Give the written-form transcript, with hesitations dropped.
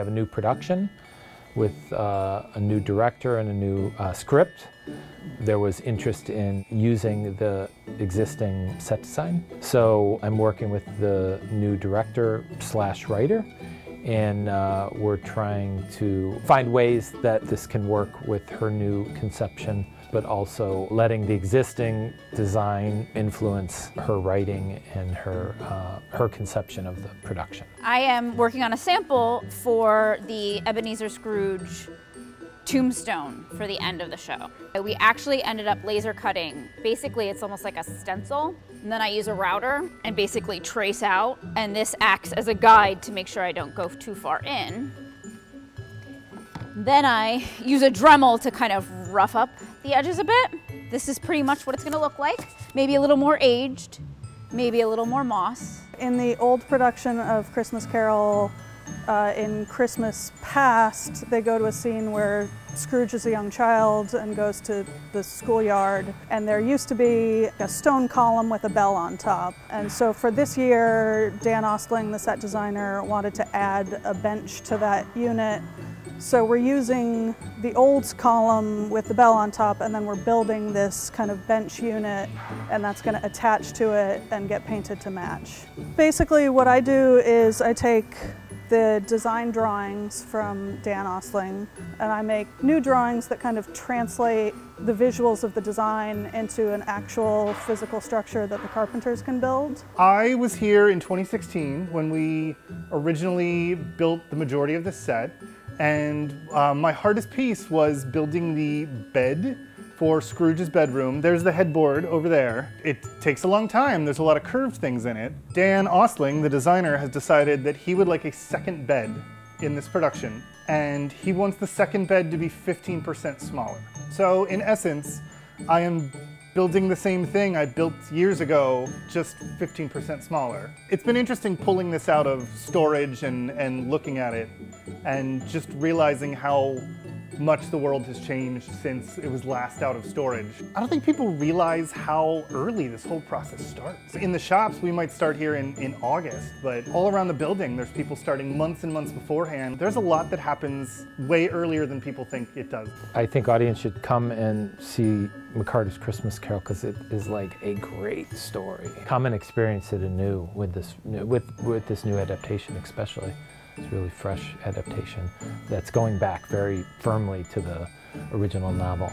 have a new production with a new director and a new script. There was interest in using the existing set design. So I'm working with the new director / writer, and we're trying to find ways that this can work with her new conception, but also letting the existing design influence her writing and her conception of the production. I am working on a sample for the Ebenezer Scrooge Tombstone for the end of the show. We actually ended up laser cutting. Basically, it's almost like a stencil, and then I use a router and basically trace out, and this acts as a guide to make sure I don't go too far in. Then I use a Dremel to kind of rough up the edges a bit. This is pretty much what it's gonna look like. Maybe a little more aged, maybe a little more moss. In the old production of Christmas Carol, in Christmas Past, they go to a scene where Scrooge is a young child and goes to the schoolyard, and there used to be a stone column with a bell on top. And so for this year, Dan Ostling, the set designer, wanted to add a bench to that unit. So we're using the old column with the bell on top, and then we're building this kind of bench unit, and that's going to attach to it and get painted to match. Basically what I do is I take the design drawings from Dan Ostling, and I make new drawings that kind of translate the visuals of the design into an actual physical structure that the carpenters can build. I was here in 2016 when we originally built the majority of the set, and my hardest piece was building the bed for Scrooge's bedroom. There's the headboard over there. It takes a long time. There's a lot of curved things in it. Dan Ostling, the designer, has decided that he would like a second bed in this production, and he wants the second bed to be 15% smaller. So in essence, I am building the same thing I built years ago, just 15% smaller. It's been interesting pulling this out of storage and looking at it and just realizing how much the world has changed since it was last out of storage. I don't think people realize how early this whole process starts. In the shops, we might start here in August, but all around the building, there's people starting months and months beforehand. There's a lot that happens way earlier than people think it does. I think audience should come and see McCarty's Christmas Carol because it is like a great story. Come and experience it anew with this new adaptation especially. It's a really fresh adaptation that's going back very firmly to the original novel.